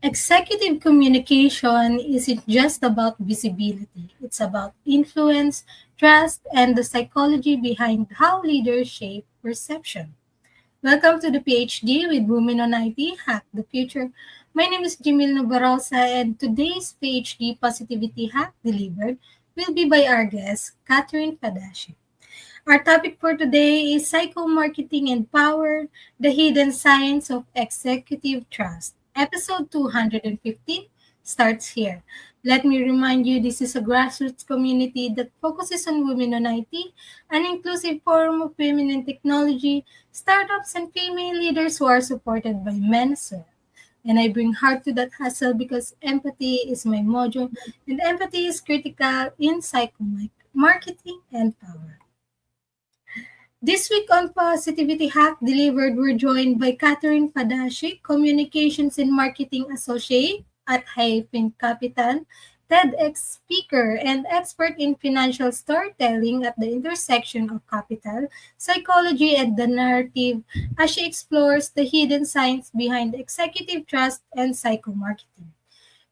Executive communication isn't just about visibility, it's about influence, trust, and the psychology behind how leaders shape perception. Welcome to the PhD with Women on IT Hack the Future. My name is Jimil Nabarosa, and today's PhD Positivity Hack delivered will be by our guest, Catherine Fadashe. Our topic for today is Psychomarketing and Power, the Hidden Science of Executive Trust. Episode 215 starts here. Let me remind you this is a grassroots community that focuses on women on IT, an inclusive forum of women in technology, startups, and female leaders who are supported by men as well. And I bring heart to that hustle because empathy is my mojo, and empathy is critical in psychomarketing and power. This week on Positivity Hack Delivered, we're joined by Catherine Fadashe, Communications and Marketing Associate at Hayfin Capital, TEDx speaker, and expert in financial storytelling at the intersection of capital, psychology, and the narrative as she explores the hidden science behind executive trust and psychomarketing.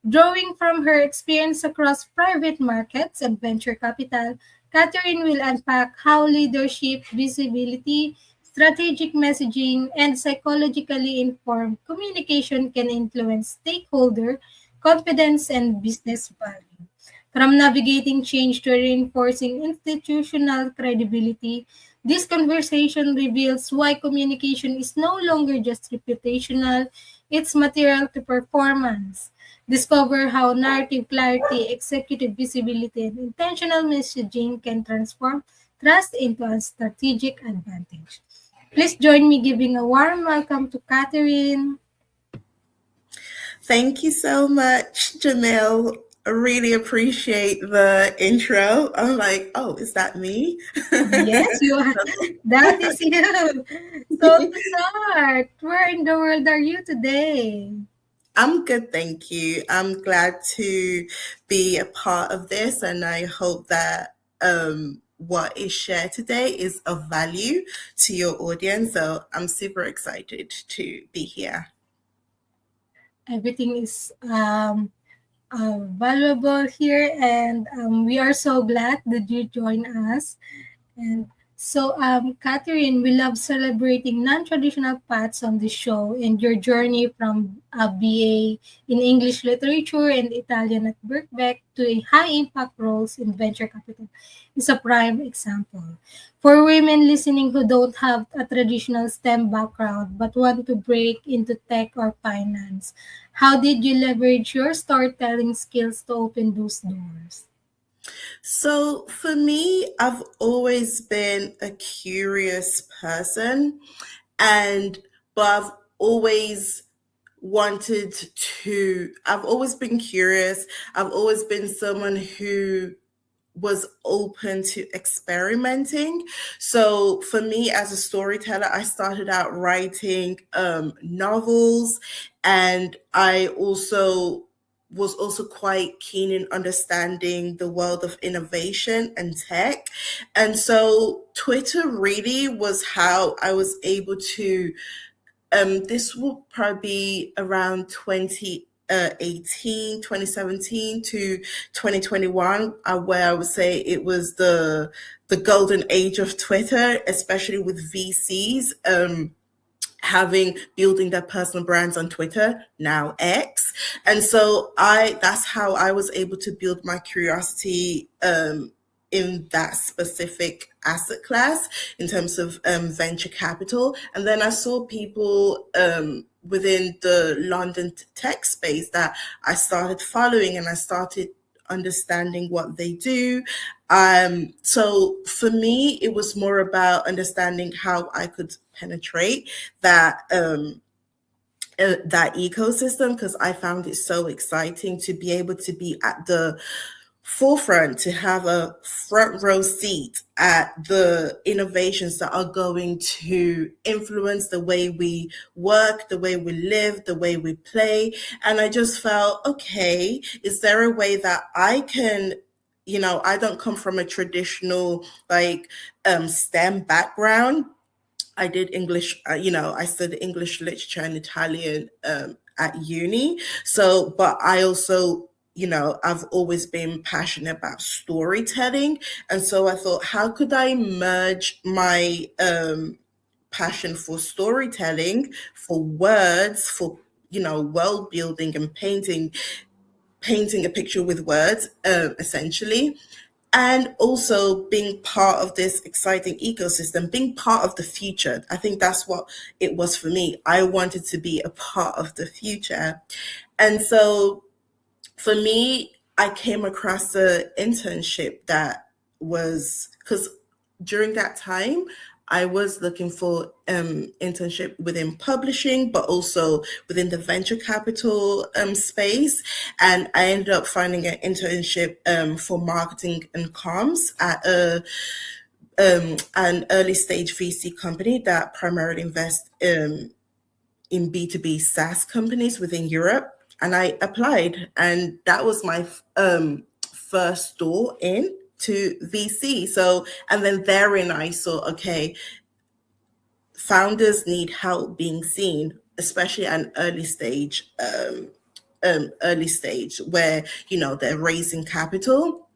Drawing from her experience across private markets and venture capital, Catherine will unpack how leadership, visibility, strategic messaging, and psychologically informed communication can influence stakeholder confidence and business value. From navigating change to reinforcing institutional credibility, this conversation reveals why communication is no longer just reputational, it's material to performance. Discover how narrative clarity, executive visibility, and intentional messaging can transform trust into a strategic advantage. Please join me giving a warm welcome to Catherine. Thank you so much, Jamil. I really appreciate the intro. I'm like, oh, is that me? Yes, you are. That is you. So to start, where in the world are you today? I'm good, thank you. I'm glad to be a part of this, and I hope that what is shared today is of value to your audience. So I'm super excited to be here. Everything is valuable here, and we are so glad that you join us. And so, Catherine, we love celebrating non-traditional paths on the show, and your journey from a BA in English literature and Italian at Birkbeck to a high-impact roles in venture capital is a prime example. For women listening who don't have a traditional STEM background but want to break into tech or finance, how did you leverage your storytelling skills to open those doors? So for me, I've always been a curious person, and but always wanted I've always been curious. I've always been someone who was open to experimenting. So for me as a storyteller, I started out writing novels, and I was also quite keen in understanding the world of innovation and tech. And so Twitter really was how I was able to this will probably be around 2017 to 2021, where I would say it was the golden age of Twitter, especially with VCs. Building their personal brands on Twitter, now X. And so that's how I was able to build my curiosity in that specific asset class in terms of venture capital. And then I saw people within the London tech space that I started following, and I started understanding what they do. So for me, it was more about understanding how I could penetrate that that ecosystem, because I found it so exciting to be able to be at the forefront, to have a front row seat at the innovations that are going to influence the way we work, the way we live, the way we play. And I just felt, okay, is there a way that I can, I don't come from a traditional STEM background. I did English, I studied English literature and Italian at uni. So, but I also, I've always been passionate about storytelling. And so I thought, how could I merge my passion for storytelling, for words, for, world building and painting a picture with words, essentially, and also being part of this exciting ecosystem, being part of the future. I think that's what it was for me. I wanted to be a part of the future. And so for me, I came across an internship that was, because during that time, I was looking for internship within publishing, but also within the venture capital space. And I ended up finding an internship for marketing and comms at an early stage VC company that primarily invests in B2B SaaS companies within Europe. And I applied, and that was my first door in to VC. So, and then therein I saw, okay, founders need help being seen, especially at an early stage where, they're raising capital.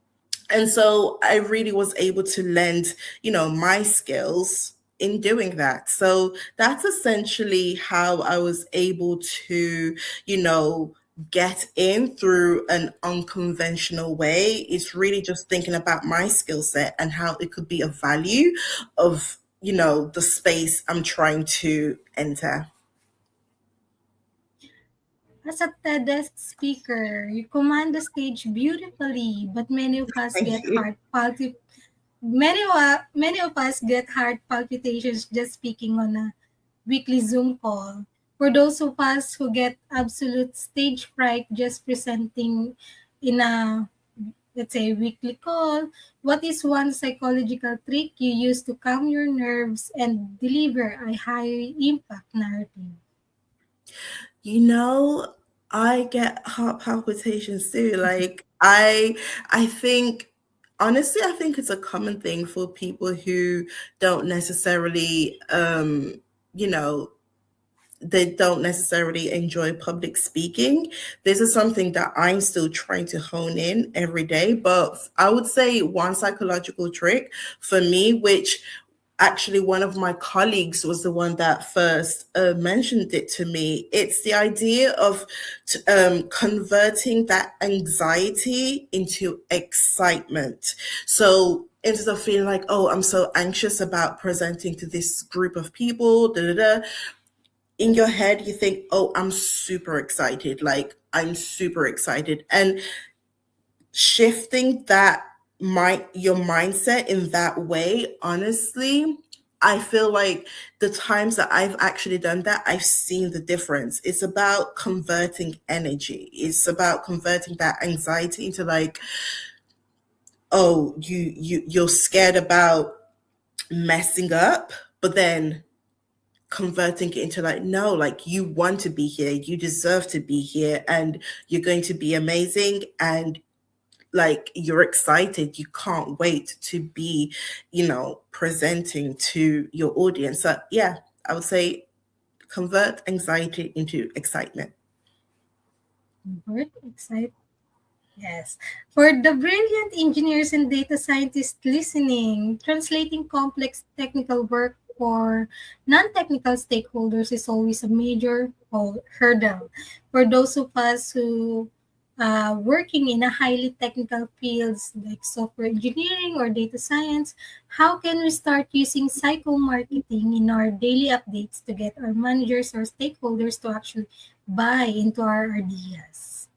And so I really was able to lend, my skills in doing that. So that's essentially how I was able to, get in through an unconventional way. It's really just thinking about my skill set and how it could be a value of, the space I'm trying to enter. As a TEDx speaker, you command the stage beautifully, but many of us Thank get you. many of us get heart palpitations just speaking on a weekly Zoom call. For those of us who get absolute stage fright just presenting in a, let's say, weekly call, what is one psychological trick you use to calm your nerves and deliver a high impact narrative? You know, I get heart palpitations too. Like I think honestly, I think it's a common thing for people who don't necessarily you know, they don't necessarily enjoy public speaking. This is something that I'm still trying to hone in every day. But I would say one psychological trick for me, which actually one of my colleagues was the one that first mentioned it to me. It's the idea of converting that anxiety into excitement. So instead of feeling like, oh, I'm so anxious about presenting to this group of people, da da da, in your head you think, oh, I'm super excited, like I'm super excited. And shifting your mindset in that way, honestly, I feel like the times that I've actually done that, I've seen the difference. It's about converting energy. It's about converting that anxiety into like, oh, you're scared about messing up, but then converting it into like, no, like you want to be here, you deserve to be here, and you're going to be amazing, and like you're excited, you can't wait to be, presenting to your audience. So yeah, I would say convert anxiety into excitement. Convert, excite, yes. For the brilliant engineers and data scientists listening, translating complex technical work for non-technical stakeholders is always a major hurdle. For those of us who working in a highly technical fields like software engineering or data science, how can we start using psychomarketing in our daily updates to get our managers or stakeholders to actually buy into our ideas?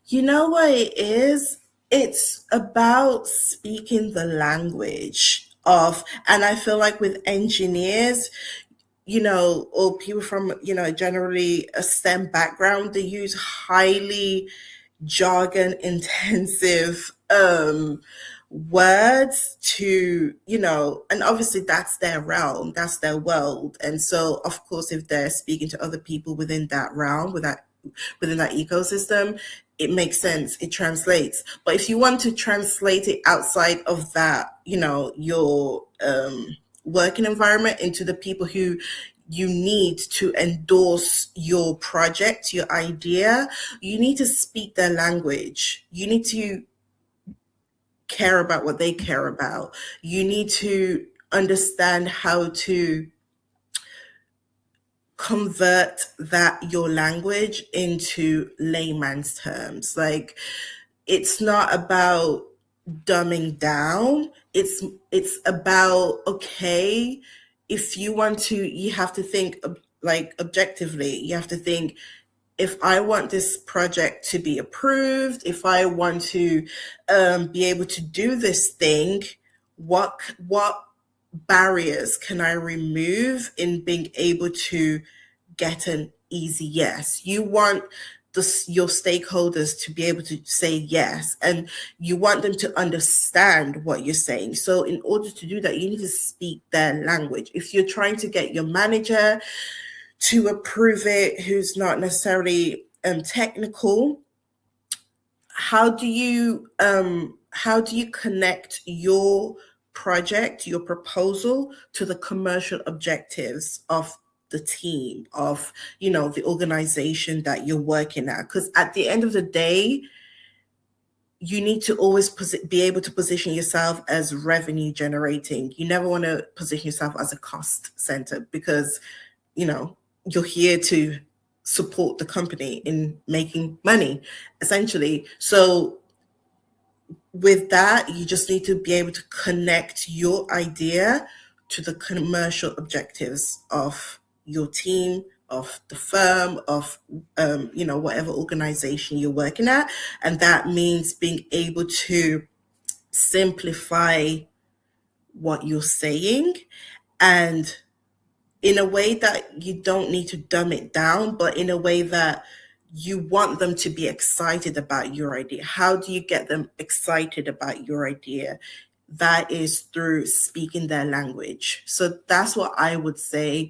You know what it is? It's about speaking the language of, and I feel like with engineers, or people from, generally a STEM background, they use highly jargon intensive words to, and obviously that's their realm, that's their world. And so of course, if they're speaking to other people within that realm, within that ecosystem, it makes sense, it translates. But if you want to translate it outside of that, your working environment, into the people who you need to endorse your project, your idea, you need to speak their language. You need to care about what they care about. You need to understand how to convert that your language into layman's terms. Like, it's not about dumbing down. It's about, okay, if you want to, you have to think like objectively. You have to think, if I want this project to be approved, if I want to be able to do this thing, what barriers can I remove in being able to get an easy yes? You want your stakeholders to be able to say yes, and you want them to understand what you're saying. So in order to do that, you need to speak their language. If you're trying to get your manager to approve it, who's not necessarily technical, how do you connect your project, your proposal, to the commercial objectives of the team, of the organization that you're working at? Because at the end of the day, you need to always be able to position yourself as revenue generating. You never want to position yourself as a cost center, because you're here to support the company in making money, essentially. So with that, you just need to be able to connect your idea to the commercial objectives of your team, of the firm, of whatever organization you're working at. And that means being able to simplify what you're saying, and in a way that you don't need to dumb it down, but in a way that you want them to be excited about your idea. How do you get them excited about your idea? That is through speaking their language. So that's what I would say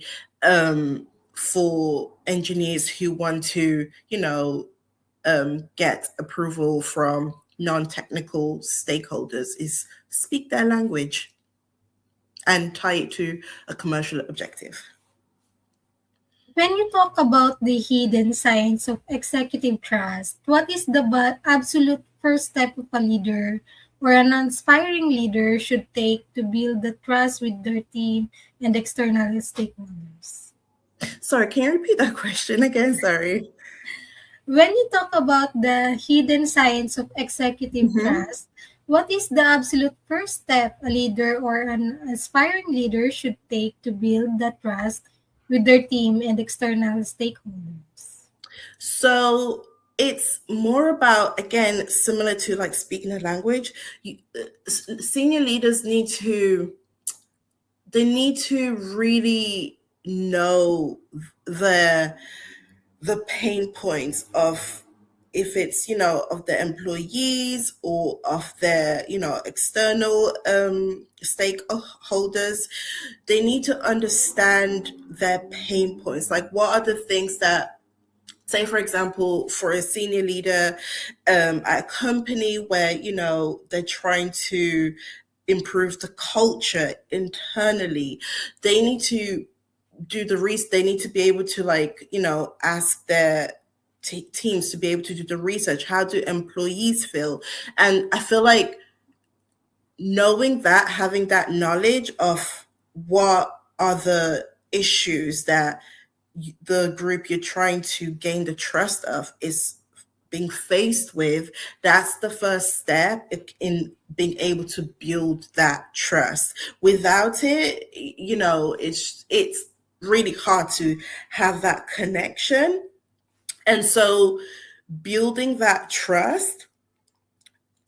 for engineers who want to, get approval from non-technical stakeholders, is speak their language and tie it to a commercial objective. When you talk about the hidden science of executive trust, what is the absolute first step of a leader or an aspiring leader should take to build the trust with their team and external stakeholders? Sorry, can you repeat that question again? Sorry. When you talk about the hidden science of executive trust, what is the absolute first step a leader or an aspiring leader should take to build that trust with their team and external stakeholders? So it's more about, again, similar to like speaking a language. Senior leaders need to really know the pain points of, if it's of the employees or of their external stakeholders. They need to understand their pain points. Like, what are the things that, say for example, for a senior leader at a company where they're trying to improve the culture internally, they need to do the research. They need to be able to ask their teams to be able to do the research. How do employees feel? And I feel like knowing that, having that knowledge of what are the issues that the group you're trying to gain the trust of is being faced with, that's the first step in being able to build that trust. Without it, it's really hard to have that connection. And so building that trust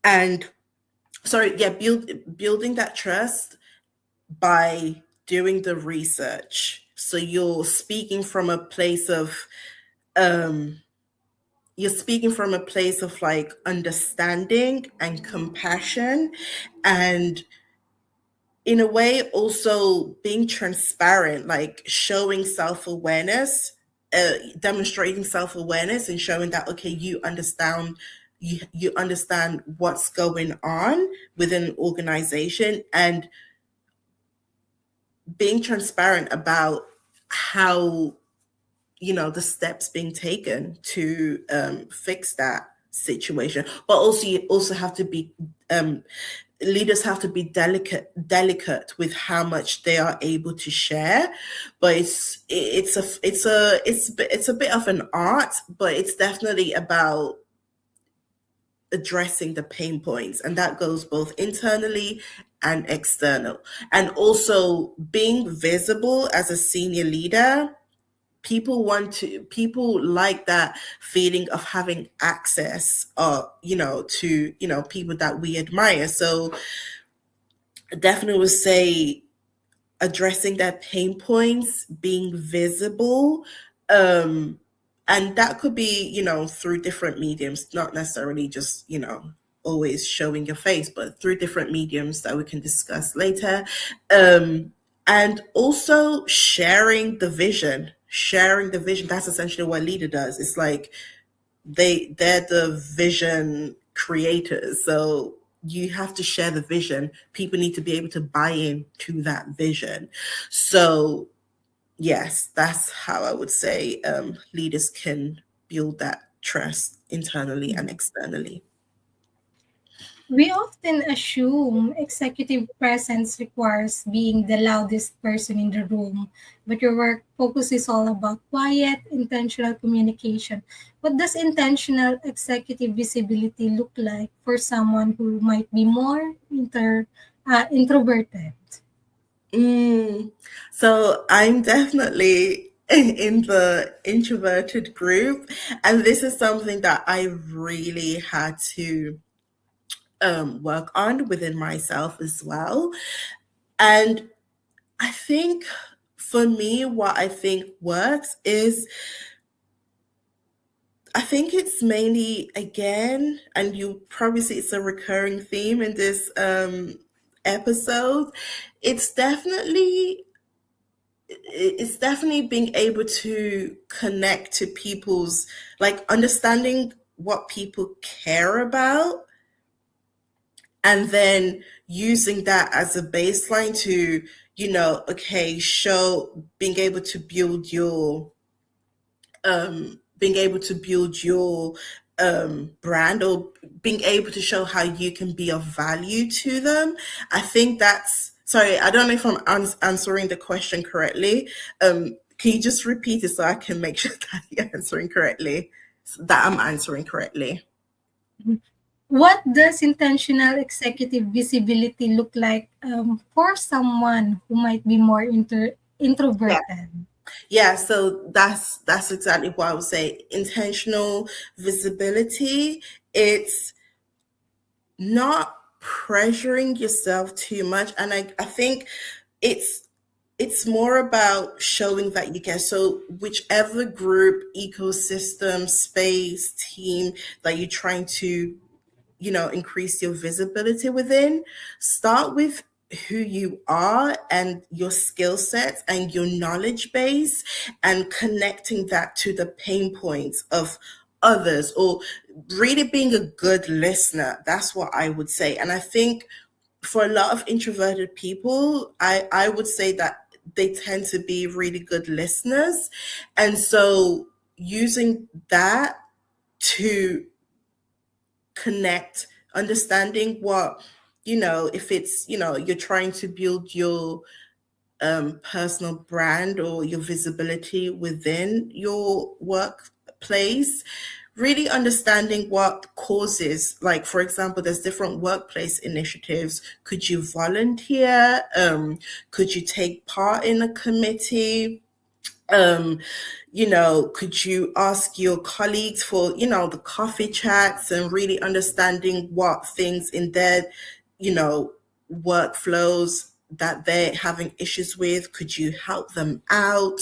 and building that trust by doing the research. So you're speaking from a place of like understanding and compassion, and in a way also being transparent, like showing self-awareness, demonstrating self-awareness and showing that, okay, you understand what's going on within an organization, and being transparent about how, the steps being taken to fix that situation. But also, you also have to be leaders have to be delicate with how much they are able to share. But it's a bit of an art, but it's definitely about addressing the pain points, and that goes both internally and external. And also being visible as a senior leader, people like that feeling of having access, to, people that we admire. So I definitely would say addressing their pain points, being visible, um, and that could be, through different mediums, not necessarily just, always showing your face, but through different mediums that we can discuss later. And also sharing the vision. That's essentially what a leader does. It's like they're the vision creators. So you have to share the vision. People need to be able to buy in to that vision. So yes, that's how I would say leaders can build that trust internally and externally. We often assume executive presence requires being the loudest person in the room, but your work focuses all about quiet, intentional communication. What does intentional executive visibility look like for someone who might be more introverted? Mm. So I'm definitely in the introverted group, and this is something that I really had to work on within myself as well. And I think for me, what I think works is, I think it's mainly, again, and you probably see it's a recurring theme in this episode. It's definitely it's definitely being able to connect to people's, like, understanding what people care about, and then using that as a baseline to, okay, show, being able to build your brand, or being able to show how you can be of value to them. I think that's, sorry, I don't know if I'm answering the question correctly. Can you just repeat it so I can make sure that you're answering correctly, that I'm answering correctly? What does intentional executive visibility look like for someone who might be more Yeah. introverted? Yeah, so that's exactly what I would say. Intentional visibility. It's not pressuring yourself too much. And I think it's it's more about showing that you can. So whichever group, ecosystem, space, team that you're trying to, increase your visibility within, start with who you are and your skill sets and your knowledge base, and connecting that to the pain points of others, or really being a good listener. That's what I would say. And I think for a lot of introverted people, I would say that they tend to be really good listeners. And so using that to connect, understanding what, if it's, you're trying to build your personal brand or your visibility within your workplace, really understanding what causes, like, for example, there's different workplace initiatives. Could you volunteer? Could you take part in a committee? um could you ask your colleagues for, the coffee chats, and really understanding what things in their, you know workflows that they're having issues with, could you help them out?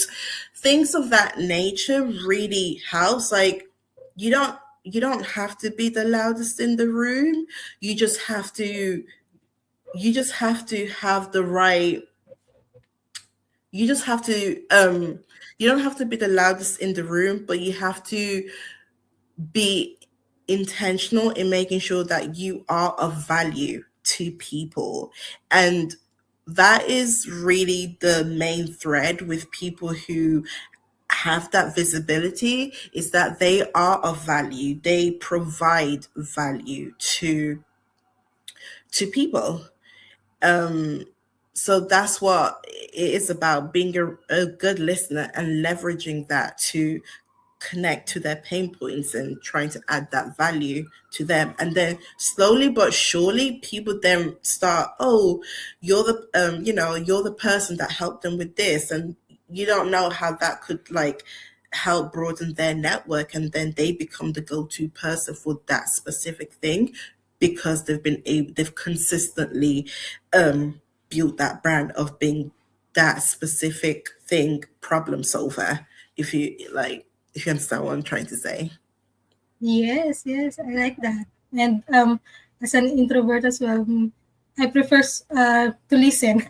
Things of that nature really helps. Like, you don't have to be the loudest in the room. You just have to have the right you just have to you don't have to be the loudest in the room, but you have to be intentional in making sure that you are of value to people. And that is really the main thread with people who have that visibility, is that they are of value. They provide value to people. Um, so that's what it is about, being a good listener and leveraging that to connect to their pain points and trying to add that value to them. And then slowly but surely people then start, oh, you're the you're the person that helped them with this, and you don't know how that could like help broaden their network, and then they become the go-to person for that specific thing, because they've consistently built that brand of being that specific thing problem solver, if you like, if you understand what I'm trying to say. Yes, yes, I like that. And as an introvert as well, I prefer to listen.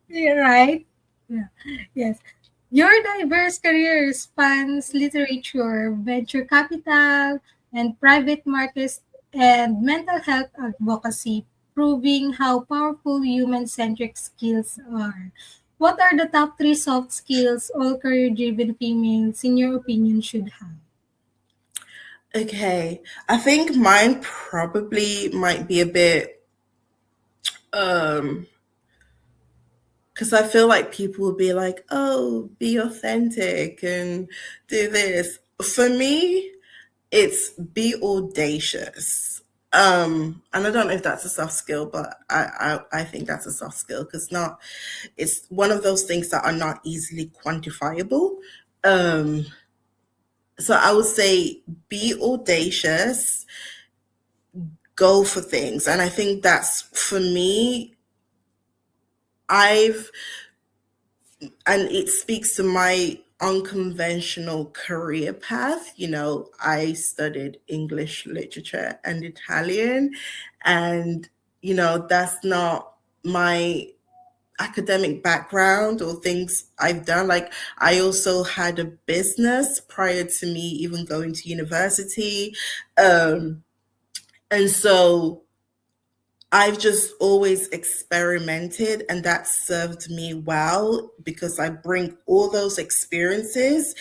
Yeah, right? Yeah. Yes. Your diverse career spans literature, venture capital, and private markets and mental health advocacy, proving how powerful human centric skills are. What are the top three soft skills all career driven females, in your opinion, should have? Okay, I think mine probably might be a bit um because I feel like people will be like, oh, be authentic and do this. For me, it's be audacious. And I don't know if that's a soft skill, but I think that's a soft skill, because not it's one of those things that are not easily quantifiable. Um, so I would say be audacious, go for things. And I think that's for me, I've and it speaks to my unconventional career path. I studied English literature and Italian, and that's not my academic background or things I've done. Like, I also had a business prior to me even going to university. And so I've just always experimented, and that served me well, because I bring all those experiences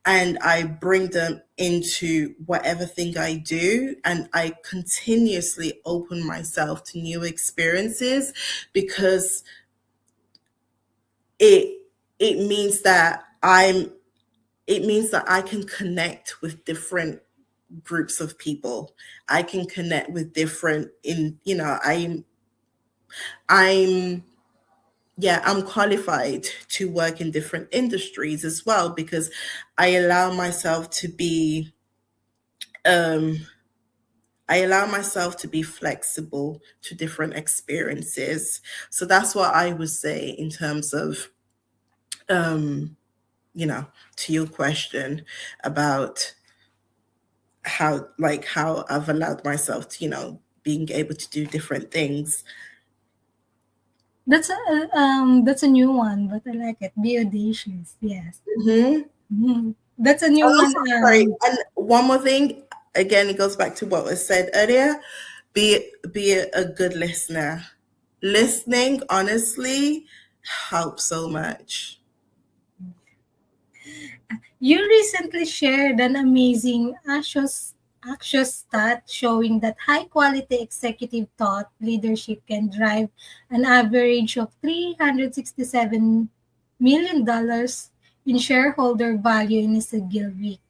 and I bring them into whatever thing I do, and I continuously open myself to new experiences, because it it means that I can connect with different groups of people. I can connect with different in you know I'm yeah, I'm qualified to work in different industries as well, because I allow myself to be um I allow myself to be flexible to different experiences. So that's what I would say in terms of um to your question about how I've allowed myself to, being able to do different things. That's a new one, but I like it. Be audacious. Yes. Hmm. That's a And new one. also, sorry, and one more thing, again, it goes back to what was said earlier. Be a good listener. Listening, honestly, helps so much. You recently shared an amazing Axios stat showing that high quality executive thought leadership can drive an average of $367 million in shareholder value in a single week.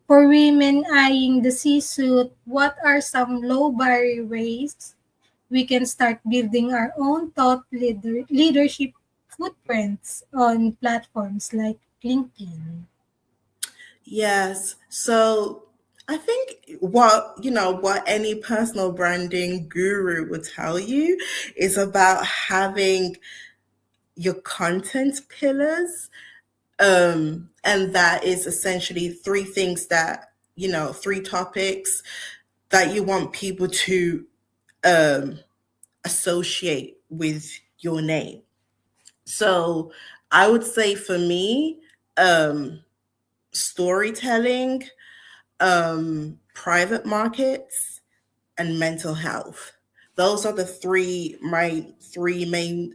For women eyeing the C-suite, what are some low barrier ways we can start building our own leadership footprints on platforms like LinkedIn? Yes. So I think what any personal branding guru would tell you is about having your content pillars. And that is essentially three things that, three topics that you want people to um, associate with your name. So I would say for me, storytelling, private markets, and mental health. those are my three main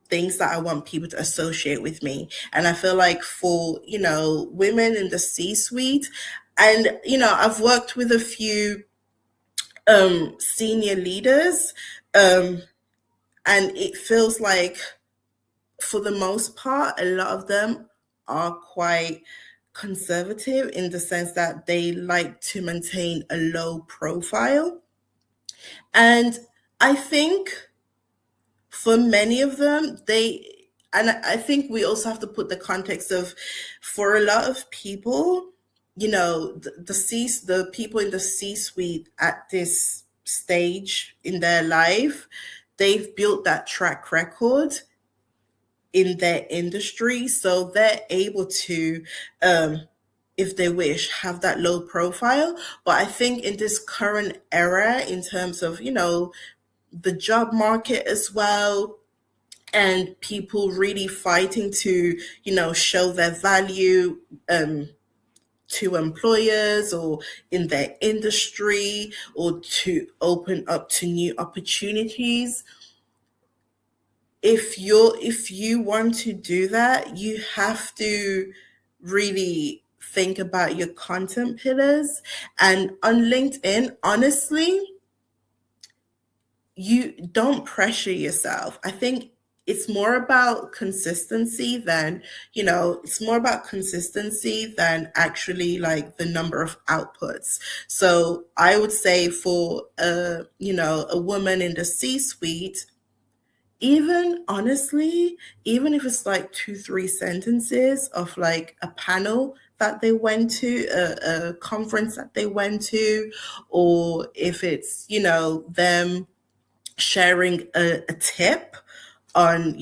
things that I want people to associate with me. And I feel like for, women in the C-suite, and, I've worked with a few senior leaders, and it feels like for the most part, a lot of them are quite conservative in the sense that they like to maintain a low profile. And I think for many of them, and I think we also have to put the context of, for a lot of people, the people in the C-suite at this stage in their life, they've built that track record in their industry, so they're able to, if they wish, have that low profile. But I think in this current era, in terms of, the job market as well, and people really fighting to, show their value to employers or in their industry, or to open up to new opportunities. If you want to do that, you have to really think about your content pillars. And on LinkedIn, honestly, you don't pressure yourself. I think it's more about consistency than, it's more about consistency than actually like the number of outputs. So I would say for a woman in the C-suite, even honestly, even if it's like 2-3 sentences of like a panel that they went to, a conference that they went to, or if it's, them sharing a tip on,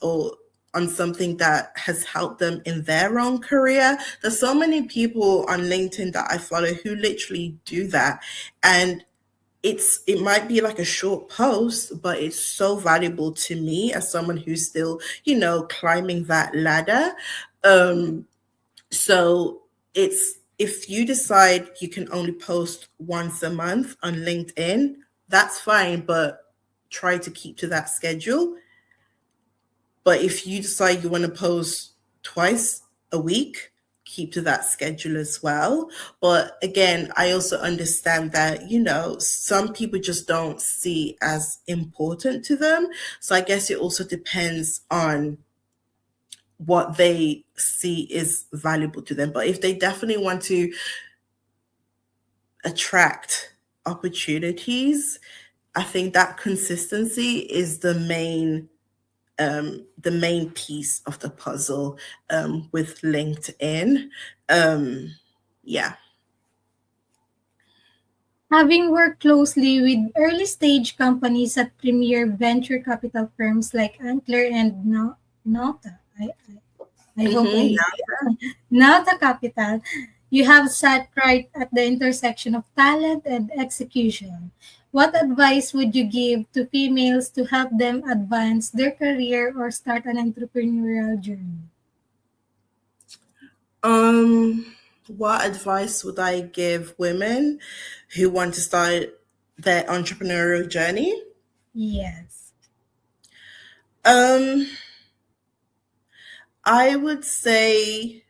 or on something that has helped them in their own career. There's so many people on LinkedIn that I follow who literally do that. And it might be like a short post, but it's so valuable to me as someone who's still, climbing that ladder. So it's, if you decide you can only post once a month on LinkedIn, that's fine, but try to keep to that schedule. But if you decide you want to post twice a week, keep to that schedule as well. But again, I also understand that, some people just don't see as important to them. So I guess it also depends on what they see is valuable to them. But if they definitely want to attract opportunities, I think that consistency is the main piece of the puzzle with LinkedIn. Yeah. Having worked closely with early stage companies at premier venture capital firms like Antler and Nauta, I hope Mm-hmm. Nauta Capital, you have sat right at the intersection of talent and execution. What advice would you give to females to help them advance their career or start an entrepreneurial journey? What advice would I give women who want to start their entrepreneurial journey? Yes. I would say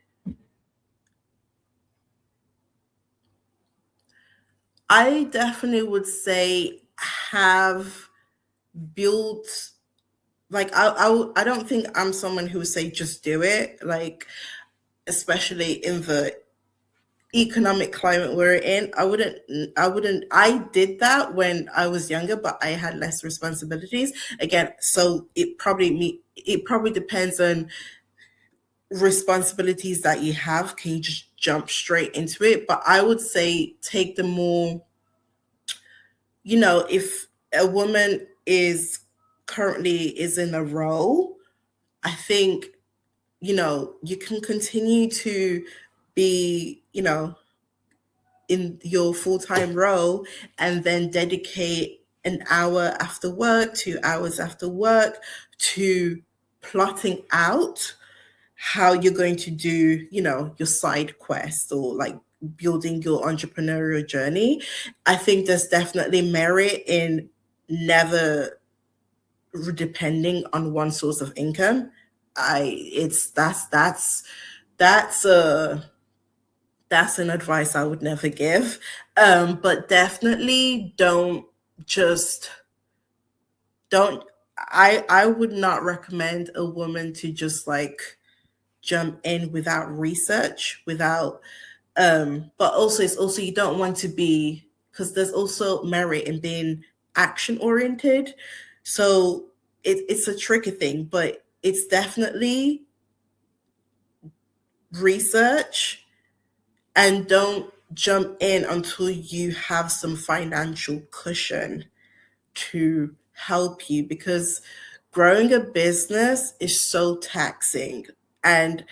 I definitely would say have built, like, I don't think I'm someone who would say just do it, like, especially in the economic climate we're in. I did that when I was younger, but I had less responsibilities again. So it probably depends on responsibilities that you have. Can you just jump straight into it? But I would say take the more, if a woman is in a role, I think, you can continue to be, in your full-time role, and then dedicate an hour after work, 2 hours after work, to plotting out how you're going to do, your side quest, or like building your entrepreneurial journey. I think there's definitely merit in never depending on one source of income. That's a that's an advice I would never give. But definitely just don't I would not recommend a woman to just like jump in without research, without but also it's also you don't want to be, because there's also merit in being action oriented. So it's a tricky thing, but it's definitely research, and don't jump in until you have some financial cushion to help you, because growing a business is so taxing. And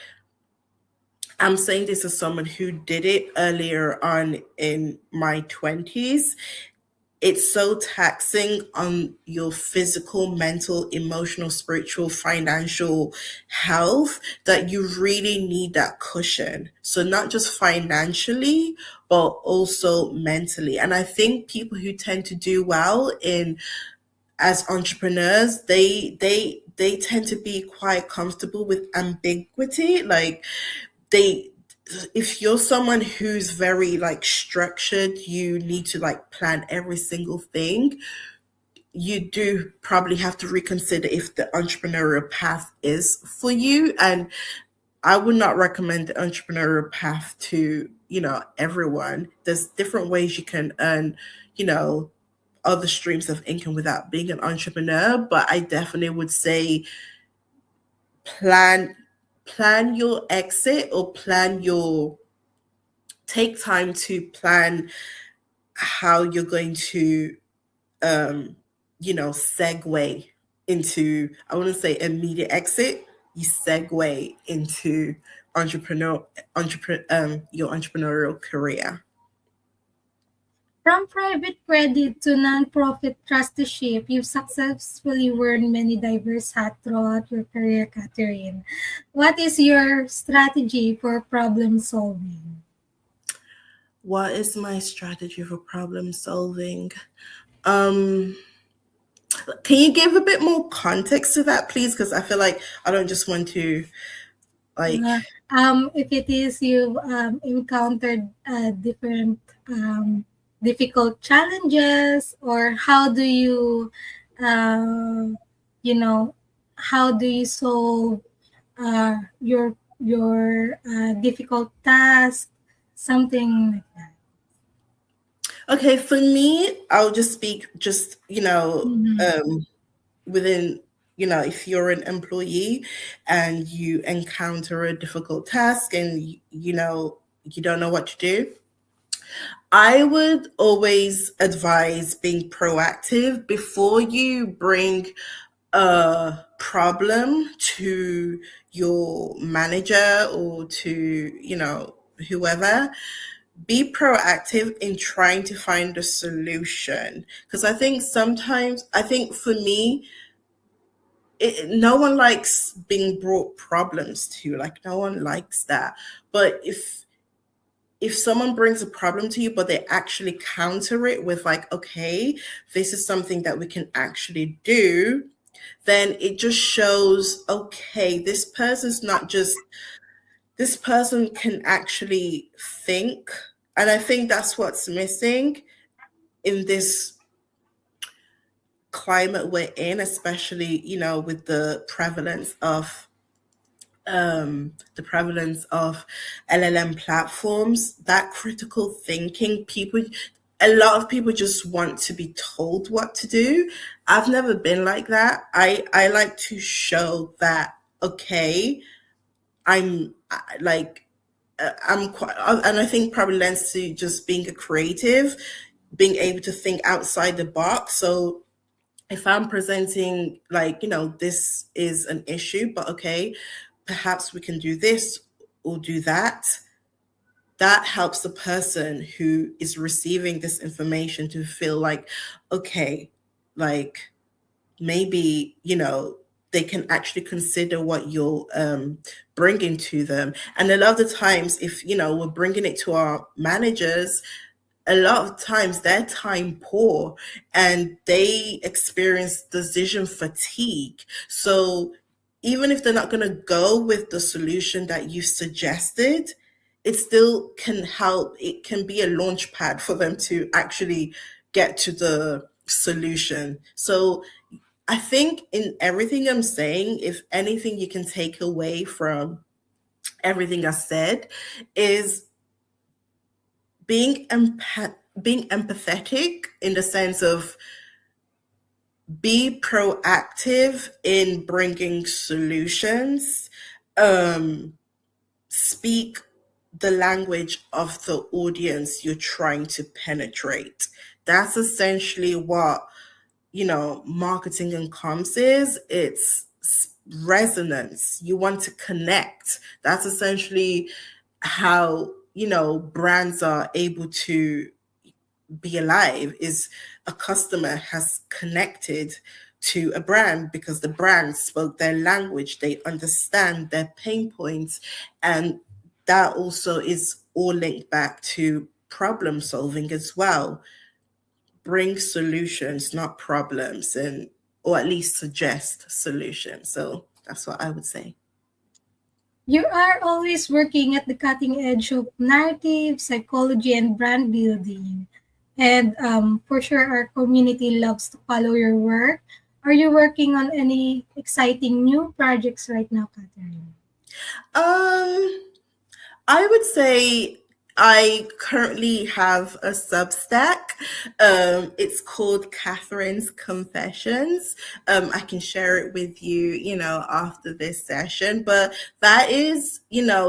I'm saying this as someone who did it earlier on in my 20s. It's so taxing on your physical, mental, emotional, spiritual, financial health that you really need that cushion. So, not just financially, but also mentally. And I think people who tend to do well in as entrepreneurs, they tend to be quite comfortable with ambiguity. Like they if you're someone who's very like structured, you need to like plan every single thing, you do probably have to reconsider if the entrepreneurial path is for you. And I would not recommend the entrepreneurial path to, everyone. There's different ways you can earn, you know, other streams of income without being an entrepreneur. But I definitely would say plan plan your exit, or plan your take time to plan how you're going to um segue into, I wouldn't say immediate exit, you segue into your entrepreneurial career. From private credit to nonprofit trusteeship, you've successfully worn many diverse hats throughout your career, Catherine. What is your strategy for problem solving? What is my strategy for problem solving? um can you give a bit more context to that, please? Because I feel like I don't just want to like. If it is you've encountered different difficult challenges, or uh, you know, how do you solve your difficult task, something like that. Okay, for me, I'll just speak just, Mhm. within, if you're an employee and you encounter a difficult task and, you don't know what to do, I would always advise being proactive before you bring a problem to your manager or to, whoever. Be proactive in trying to find a solution, because I think for me, no one likes being brought problems to, like no one likes that. But if someone brings a problem to you but they actually counter it with like, okay, this is something that we can actually do, then it just shows, okay, this person can actually think. And I think that's what's missing in this climate we're in, especially, with the prevalence of LLM platforms, that critical thinking. A lot of people just want to be told what to do. I've never been like that. I like to show that, okay, like I'm quite, and I think probably lends to just being a creative, being able to think outside the box. So if I'm presenting, like, this is an issue, but okay, perhaps we can do this or do that. That helps the person who is receiving this information to feel like, okay, like maybe, they can actually consider what you're bringing to them. And a lot of the times, if we're bringing it to our managers, a lot of times they're time poor and they experience decision fatigue. So even if they're not going to go with the solution that you suggested, it still can help. It can be a launch pad for them to actually get to the solution. So I think in everything I'm saying, if anything you can take away from everything I said, is being empathetic, in the sense of be proactive in bringing solutions, speak the language of the audience you're trying to penetrate. That's essentially what marketing and comms is. It's resonance. You want to connect. That's essentially how brands are able to be alive, is a customer has connected to a brand because the brand spoke their language, they understand their pain points, and that also is all linked back to problem solving as well. Bring solutions, not problems, and or at least suggest solutions. So that's what I would say. You are always working at the cutting edge of narrative, psychology, and brand building. And for sure, our community loves to follow your work. Are you working on any exciting new projects right now, Catherine? Um, I would say I currently have a Substack. It's called Catherine's Confessions. I can share it with you, after this session. But that is,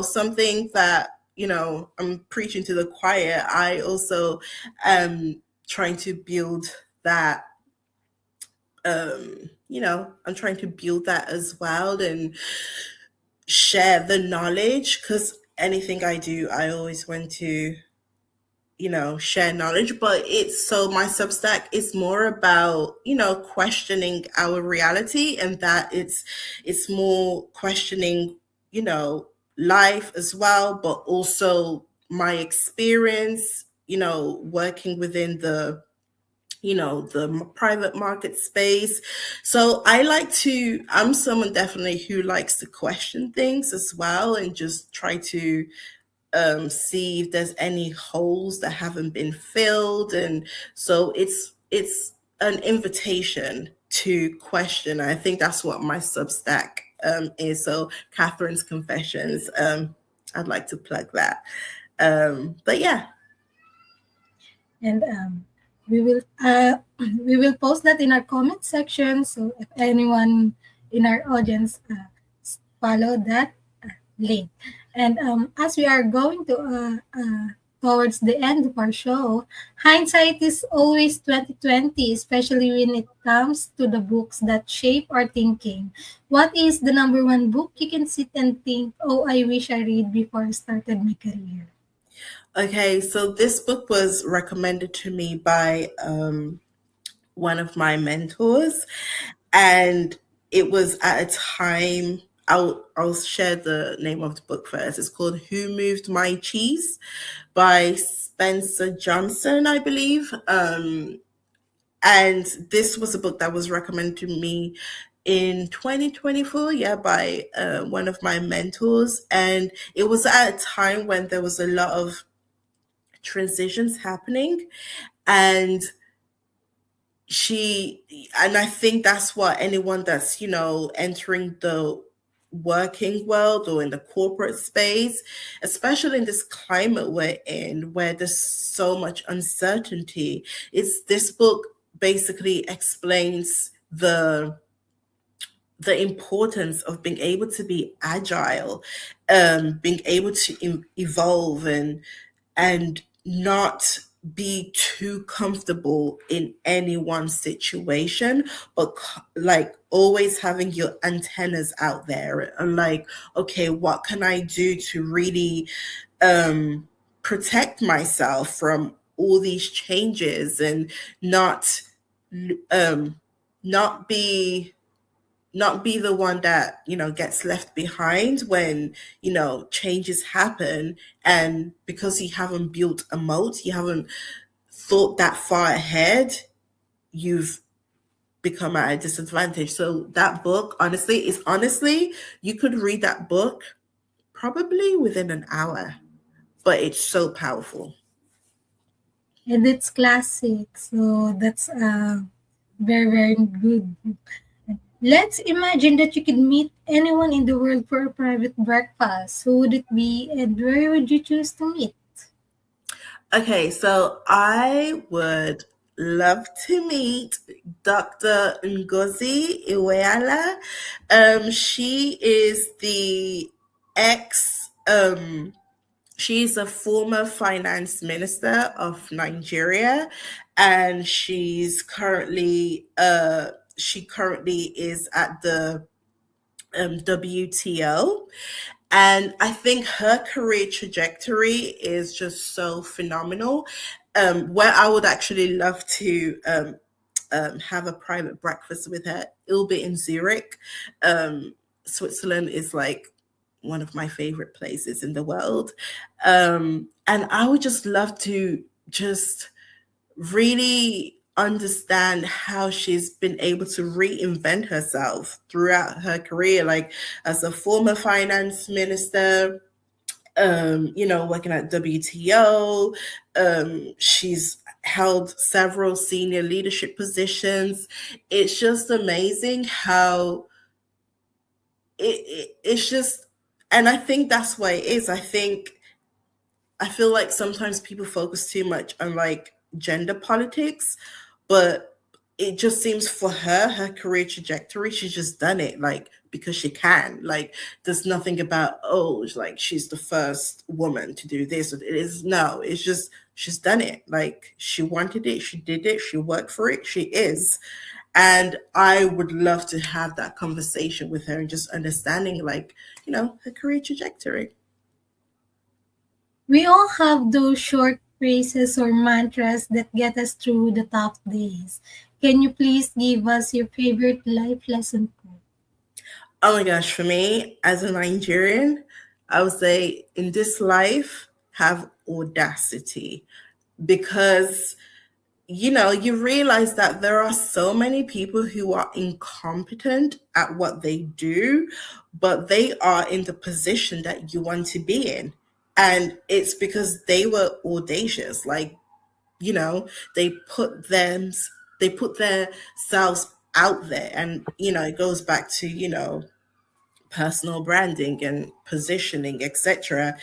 something that, I'm preaching to the choir. I also am trying to build that. I'm trying to build that as well and share the knowledge, because anything I do, I always want to, share knowledge. But it's so my Substack is more about, questioning our reality, and that it's more questioning, life as well, but also my experience, working within the private market space. So I'm someone definitely who likes to question things as well, and just try to see if there's any holes that haven't been filled. And so it's an invitation to question. I think that's what my Substack is. So Catherine's Confessions, I'd like to plug that. But yeah. And we will uh, we will post that in our comment section. So if anyone in our audience follow that link. And as we are going to towards the end of our show, hindsight is always 2020, especially when it comes to the books that shape our thinking. What is the number one book you can sit and think, oh, I wish I read before I started my career? Okay, so this book was recommended to me by one of my mentors, and it was at a time. I'll share the name of the book first. It's called Who Moved My Cheese by Spencer Johnson, I believe. And this was a book that was recommended to me in 2024, by one of my mentors. And it was at a time when there was a lot of transitions happening, and I think that's what anyone that's entering the working world or in the corporate space, especially in this climate we're in where there's so much uncertainty, this book basically explains the importance of being able to be agile, being able to evolve, and not be too comfortable in any one situation, but like always having your antennas out there and like, okay, what can I do to really protect myself from all these changes, and not be not be the one that, gets left behind when, changes happen. And because you haven't built a moat, you haven't thought that far ahead, you've become at a disadvantage. So that book, honestly, you could read that book probably within an hour, but it's so powerful. And it's classic. So that's very, very good. Let's imagine that you could meet anyone in the world for a private breakfast. Who would it be and where would you choose to meet? Okay, so I would love to meet Dr. Ngozi Iweala. She is the ex she's a former finance minister of Nigeria, and she currently is at the WTO. And I think her career trajectory is just so phenomenal. Where I would actually love to have a private breakfast with her, it'll be in Zurich. Switzerland is like one of my favorite places in the world. And I would just love to just really understand how she's been able to reinvent herself throughout her career, like as a former finance minister, working at WTO. She's held several senior leadership positions. It's just amazing how it's just, and I think that's why it is. I feel like sometimes people focus too much on like gender politics, but it just seems for her career trajectory, she's just done it like because she can. Like there's nothing about, oh, like she's the first woman to do this. It is no, it's just she's done it. Like she wanted it, she did it, she worked for it, she is. And I would love to have that conversation with her and just understanding like, her career trajectory. We all have those short phrases or mantras that get us through the tough days. Can you please give us your favorite life lesson quote? Oh my gosh, for me as a Nigerian, I would say in this life, have audacity, because you realize that there are so many people who are incompetent at what they do, but they are in the position that you want to be in. And it's because they were audacious. Like, they put themselves out there. And, it goes back to, personal branding and positioning, etc.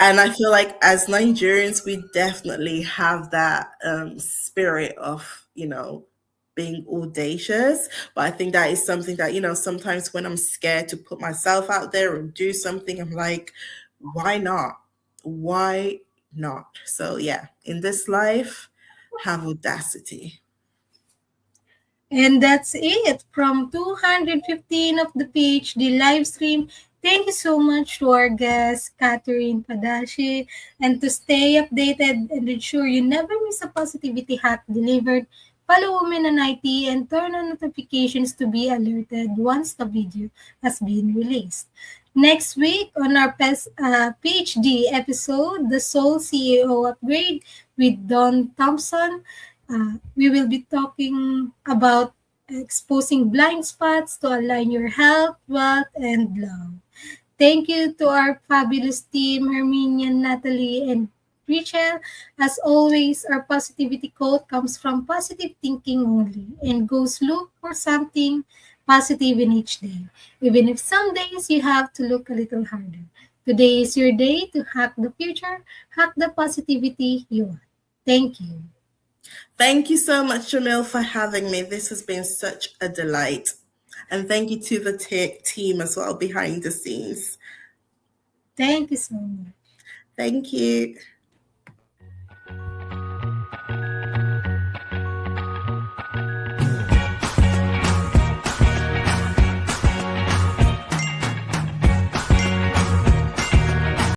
And I feel like as Nigerians, we definitely have that spirit of, being audacious. But I think that is something that, sometimes when I'm scared to put myself out there and do something, I'm like, why not? Why not? So, yeah, in this life, have audacity. And that's it from 215 of the PhD live stream. Thank you so much to our guest, Catherine Fadashe. And to stay updated and ensure you never miss a positivity hack delivered, follow Women in IT and turn on notifications to be alerted once the video has been released. Next week on our PhD episode, the Soul CEO Upgrade with Don Thompson, we will be talking about exposing blind spots to align your health, wealth, and love. Thank you to our fabulous team, Herminian, Natalie, and Rachel. As always, our positivity quote comes from positive thinking only and goes look for something positive in each day, even if some days you have to look a little harder. Today is your day to hack the future, hack the positivity you want. Thank you. Thank you so much, Jamil, for having me. This has been such a delight. And thank you to the team as well behind the scenes. Thank you so much. Thank you.